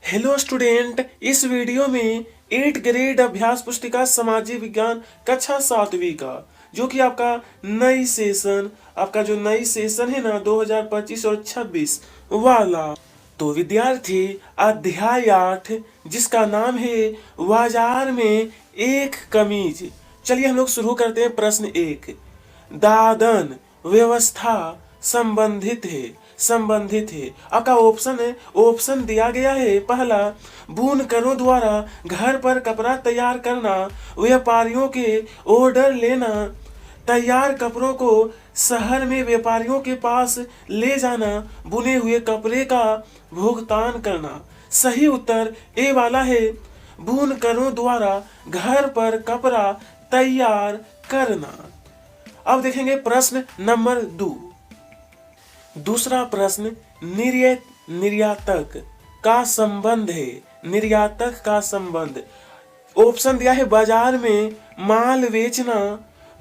Hello student, इस video में 8th grade अभ्यास पुस्तिका सामाजिक विज्ञान कक्षा 7वीं का जो कि आपका जो नई सेशन है ना 2025 और 26 वाला। तो विद्यार्थी अध्याय 8 जिसका नाम है बाजार में एक कमीज। चलिए हम लोग शुरू करते हैं। प्रश्न 1, दादन व्यवस्था संबंधित है। आपका ऑप्शन दिया गया है। पहला, बुनकरों द्वारा घर पर कपड़ा तैयार करना, व्यापारियों के ऑर्डर लेना, तैयार कपड़ों को शहर में व्यापारियों के पास ले जाना, बुने हुए कपड़े का भुगतान करना। सही उत्तर ए वाला है, बुनकरों द्वारा घर पर कपड़ा तैयार करना। अब देखेंगे प्रश्न नंबर 2। दूसरा प्रश्न, निर्यातक का संबंध है। निर्यातक का संबंध। ऑप्शन दिया है, बाजार में माल बेचना,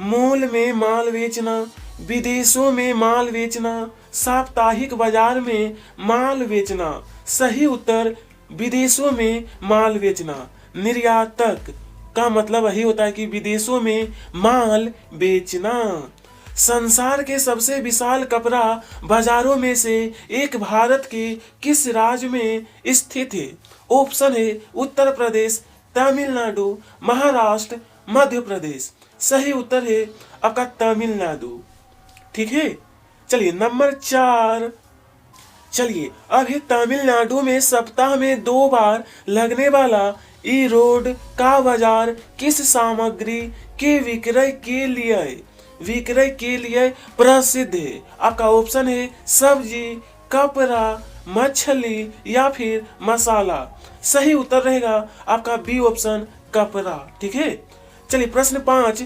मॉल में माल बेचना, विदेशों में माल बेचना, साप्ताहिक बाजार में माल बेचना। सही उत्तर विदेशों में माल बेचना। निर्यातक का मतलब यही होता है कि विदेशों में माल बेचना। संसार के सबसे विशाल कपड़ा बाजारों में से एक भारत के किस राज्य में स्थित है? ऑप्शन है उत्तर प्रदेश, तमिलनाडु, महाराष्ट्र, मध्य प्रदेश। सही उत्तर है आपका तमिलनाडु। ठीक है। चलिए नंबर 4। चलिए अब है तमिलनाडु में सप्ताह में 2 बार लगने वाला ई रोड का बाजार किस सामग्री के विक्रय के लिए प्रसिद्ध है? आपका ऑप्शन है सब्जी, कपड़ा, मछली या फिर मसाला। सही उत्तर रहेगा आपका बी ऑप्शन, कपड़ा। ठीक है। चलिए प्रश्न 5,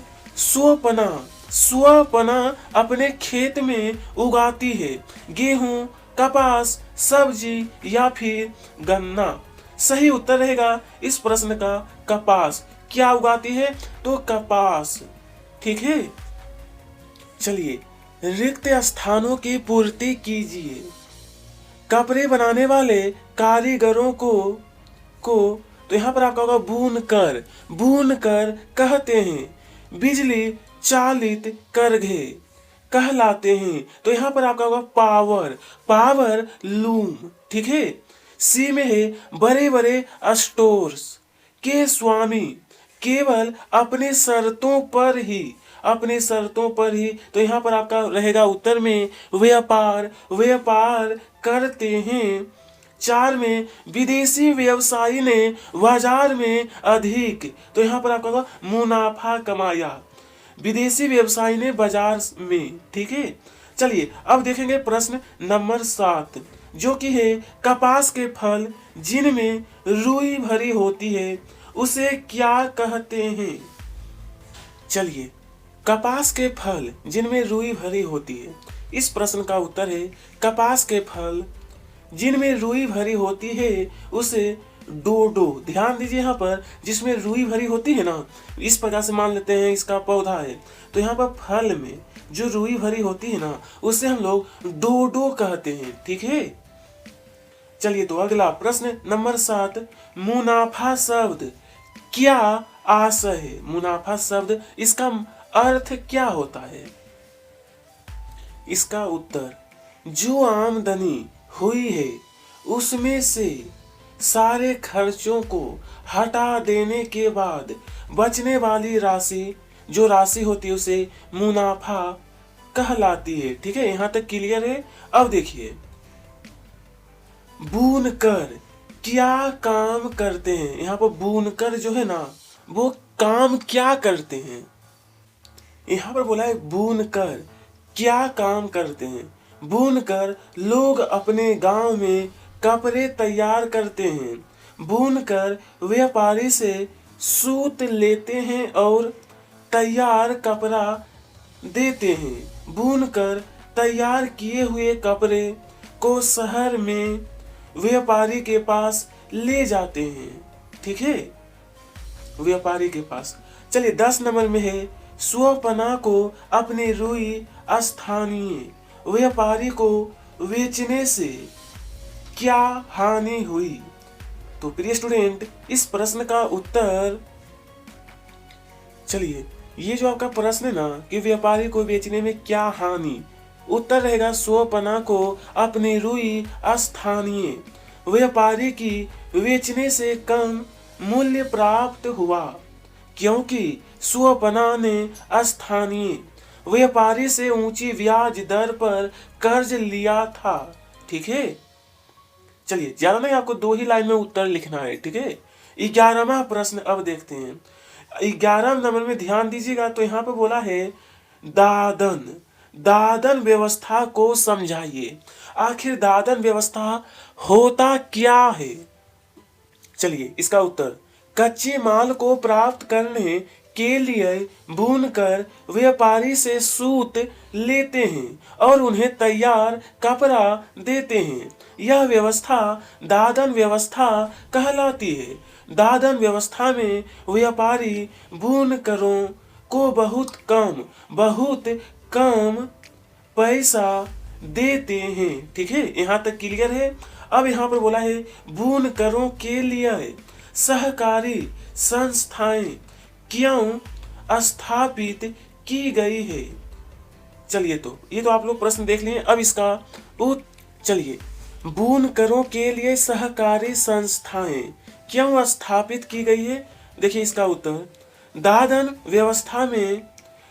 स्वपना अपने खेत में उगाती है, गेहूं, कपास, सब्जी या फिर गन्ना। सही उत्तर रहेगा इस प्रश्न का कपास। क्या उगाती है? तो कपास। ठीक है। चलिए, रिक्त स्थानों की पूर्ति कीजिए। कपड़े बनाने वाले कारीगरों को तो यहाँ पर आपका होगा बुनकर कहते हैं। बिजली चालित करघे कहलाते हैं। तो यहाँ पर आपका होगा पावर लूम। ठीक है। सी में है, बड़े बड़े स्टोर्स के स्वामी केवल अपने शर्तों पर ही तो यहाँ पर आपका रहेगा उत्तर में व्यापार करते हैं। 4 में, विदेशी व्यवसायी ने बाजार में अधिक तो यहाँ पर आपका होगा मुनाफा कमाया। विदेशी व्यवसायी ने बाजार में। ठीक है। चलिए अब देखेंगे प्रश्न नंबर 7 जो कि है, कपास के फल जिनमें रुई भरी होती है उसे क्या कहते हैं? चलिए, कपास के फल जिनमें रुई भरी होती है, इस प्रश्न का उत्तर है कपास के फल जिनमें रुई भरी होती है उसे डोडो। ध्यान दीजिए यहाँ पर, जिसमें रुई भरी होती है ना, इस प्रकार से मान लेते हैं इसका पौधा है, तो यहाँ पर फल में जो रुई भरी होती है ना उसे हम लोग डोडो कहते हैं। ठीक है। चलिए तो अगला प्रश्न नंबर 7, मुनाफा शब्द क्या आशय है? मुनाफा शब्द इसका अर्थ क्या होता है? इसका उत्तर, जो आमदनी हुई है उसमें से सारे खर्चों को हटा देने के बाद बचने वाली राशि, जो राशि होती है उसे मुनाफा कहलाती है। ठीक है। यहां तक क्लियर है। अब देखिए, बुनकर क्या काम करते हैं? यहाँ पर बुनकर जो है ना वो काम क्या करते हैं? यहाँ पर बोला है बुनकर क्या काम करते हैं। बुनकर लोग अपने गांव में कपड़े तैयार करते हैं। बुनकर व्यापारी से सूत लेते हैं और तैयार कपड़ा देते हैं। बुनकर तैयार किए हुए कपड़े को शहर में व्यापारी के पास ले जाते हैं। ठीक है। व्यापारी के पास। चलिए 10 नंबर में है, स्वपना को अपनी रुई स्थानीय व्यापारी को बेचने से क्या हानि हुई? तो प्रिय स्टूडेंट, इस प्रश्न का उत्तर, चलिए ये जो आपका प्रश्न है ना कि व्यापारी को बेचने में क्या हानि, उत्तर रहेगा स्वपना को अपनी रुई स्थानीय व्यापारी की बेचने से कम मूल्य प्राप्त हुआ, क्योंकि स्वपना ने स्थानीय व्यापारी से ऊंची ब्याज दर पर कर्ज लिया था। ठीक है, चलिए ज्यादा नहीं, आपको 2 ही लाइन में उत्तर लिखना है। ठीक है, 11वां प्रश्न अब देखते हैं। 11 नंबर में ध्यान दीजिएगा, तो यहाँ पे बोला है दादन, दादन व्यवस्था को समझाइए। आखिर दादन व्यवस्था होता क्या है? चलिए इसका उत्तर, कच्चे माल को प्राप्त करने के लिए बुनकर व्यापारी से सूत लेते हैं और उन्हें तैयार कपड़ा देते हैं। यह व्यवस्था दादन व्यवस्था कहलाती है। दादन व्यवस्था में व्यापारी बुनकरों को बहुत कम पैसा देते हैं। ठीक है, यहाँ तक क्लियर है। अब यहाँ पर बोला है बुनकरों के लिए सहकारी संस्थाएं क्यों स्थापित की गई है? चलिए तो ये तो आप लोग प्रश्न देख लिए। अब इसका चलिए, बुनकरों के लिए सहकारी संस्थाएं क्यों स्थापित की गई है? देखिए इसका उत्तर, दादन व्यवस्था में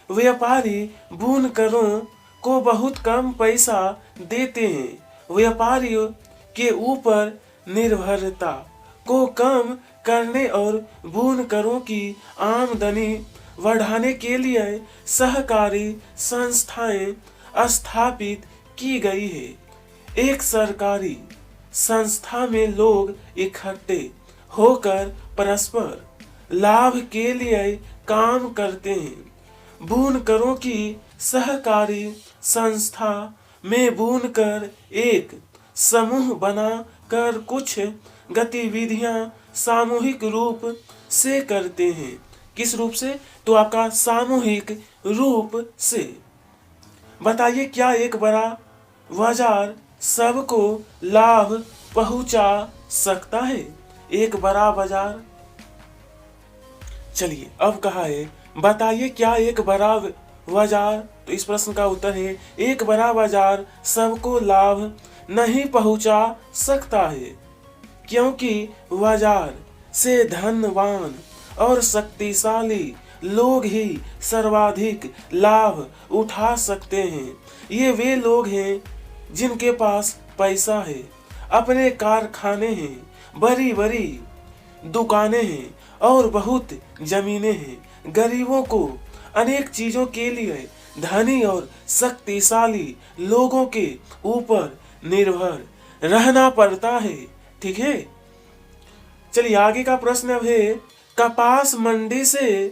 व्यापारी बुनकरों को बहुत कम पैसा देते हैं। व्यापारियों के ऊपर निर्भरता को कम करने और बुनकरों की आमदनी बढ़ाने के लिए सहकारी संस्थाएं स्थापित की गई है। एक सरकारी संस्था में लोग इकट्ठे होकर परस्पर लाभ के लिए काम करते हैं। बुनकरों की सहकारी संस्था में बुनकर एक समूह बनाकर कुछ गतिविधियां सामूहिक रूप से करते हैं। किस रूप से? तो आपका सामूहिक रूप से। बताइए क्या एक बड़ा बाजार सबको लाभ पहुंचा सकता है? एक बड़ा बाजार, चलिए अब कहा है बताइए क्या एक बड़ा बाजार, तो इस प्रश्न का उत्तर है एक बड़ा बाजार सबको लाभ नहीं पहुंचा सकता है, क्योंकि बाजार से धनवान और शक्तिशाली लोग ही सर्वाधिक लाभ उठा सकते हैं। ये वे लोग हैं जिनके पास पैसा है, अपने कारखाने हैं, बड़ी बड़ी दुकानें हैं और बहुत जमीनें हैं। गरीबों को अनेक चीजों के लिए धनी और शक्तिशाली लोगों के ऊपर निर्भर रहना पड़ता है। ठीक है, चलिए आगे का प्रश्न अब है कपास मंडी से,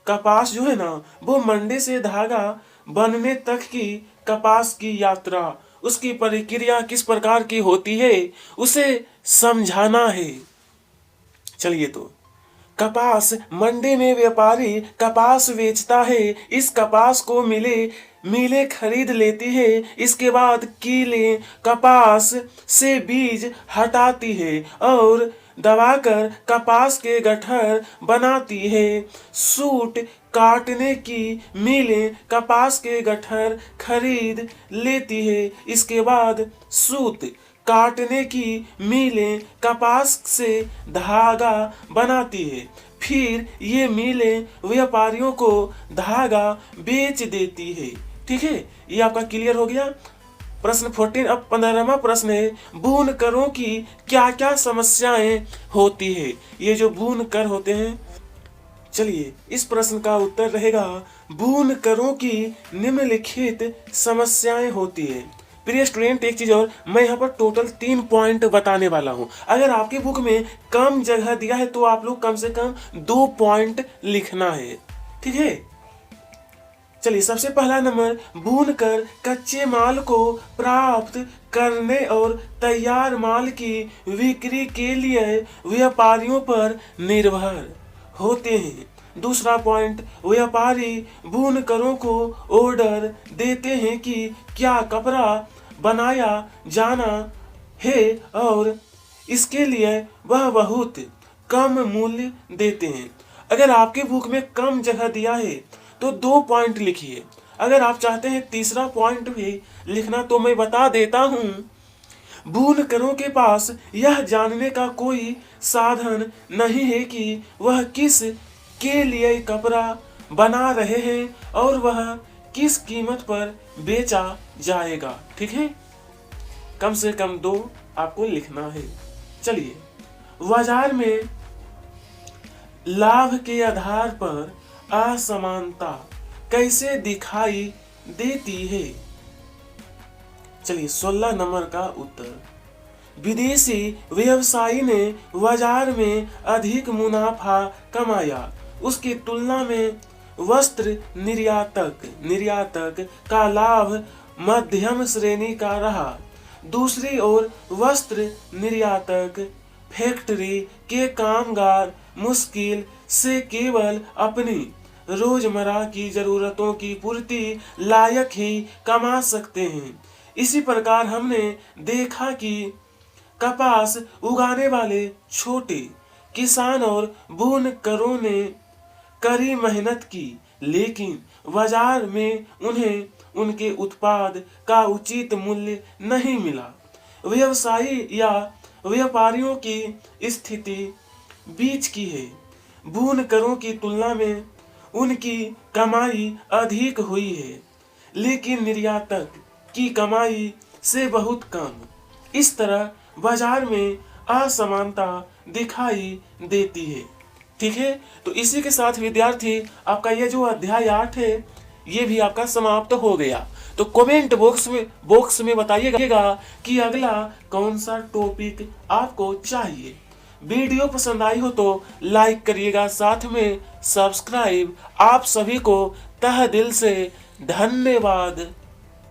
कपास जो है ना वो मंडी से धागा बनने तक की कपास की यात्रा, उसकी प्रक्रिया किस प्रकार की होती है उसे समझाना है। चलिए तो कपास मंडी में व्यापारी कपास बेचता है। इस कपास को मिले खरीद लेती है। इसके बाद कीलें कपास से बीज हटाती है और दबाकर कपास के गट्ठर बनाती है। सूट काटने की मिलें कपास के गट्ठर खरीद लेती है। इसके बाद सूत काटने की मिलें कपास से धागा बनाती है। फिर ये मिलें व्यापारियों को धागा बेच देती है। ठीक है, ये आपका क्लियर हो गया। प्रश्न 14। अब 15वां प्रश्न है बुनकरों की क्या क्या समस्याएं होती है। ये जो बुनकर होते हैं, चलिए इस प्रश्न का उत्तर रहेगा बुनकरों की निम्नलिखित समस्याएं होती है। प्रिय स्टूडेंट एक चीज और, मैं यहाँ पर टोटल 3 पॉइंट बताने वाला हूँ। अगर आपके बुक में कम जगह दिया है तो आप लोग कम से कम 2 पॉइंट लिखना है। ठीक है, चलिए सबसे पहला नंबर, बुनकर कच्चे माल को प्राप्त करने और तैयार माल की बिक्री के लिए व्यापारियों पर निर्भर होते हैं। दूसरा पॉइंट, व्यापारी बुनकरों को ऑर्डर देते हैं कि क्या कपड़ा बनाया जाना है और इसके लिए वह बहुत कम मूल्य देते हैं। अगर आपके बुक में कम जगह दिया है तो 2 पॉइंट लिखिए। अगर आप चाहते हैं तीसरा पॉइंट भी लिखना तो मैं बता देता हूँ। बुनकरों के पास यह जानने का कोई साधन नहीं है कि वह किस के लिए कपड़ा बना रहे हैं और वह किस कीमत पर बेचा जाएगा। ठीक है, कम से कम 2 आपको लिखना है। चलिए, बाजार में लाभ के आधार पर असमानता कैसे दिखाई देती है? चलिए 16 नंबर का उत्तर, विदेशी व्यवसायी ने बाजार में अधिक मुनाफा कमाया, उसकी तुलना में वस्त्र निर्यातक का लाभ मध्यम श्रेणी का रहा। दूसरी ओर वस्त्र निर्यातक फैक्ट्री के कामगार मुश्किल से केवल अपनी रोजमर्रा की जरूरतों की पूर्ति लायक ही कमा सकते हैं। इसी प्रकार हमने देखा कि कपास उगाने वाले छोटे किसान और बुनकरों ने कड़ी मेहनत की, लेकिन बाजार में उन्हें उनके उत्पाद का उचित मूल्य नहीं मिला। व्यवसायी या व्यापारियों की स्थिति बीच की है। बुनकरों की तुलना में उनकी कमाई अधिक हुई है, लेकिन निर्यातक की कमाई से बहुत कम। इस तरह बाजार में असमानता दिखाई देती है। ठीक है, तो इसी के साथ विद्यार्थी आपका ये जो अध्याय 8 है ये भी आपका समाप्त हो गया। तो कमेंट बॉक्स में बताइएगा कि अगला कौन सा टॉपिक आपको चाहिए। वीडियो पसंद आई हो तो लाइक करिएगा, साथ में सब्सक्राइब। आप सभी को तहे दिल से धन्यवाद।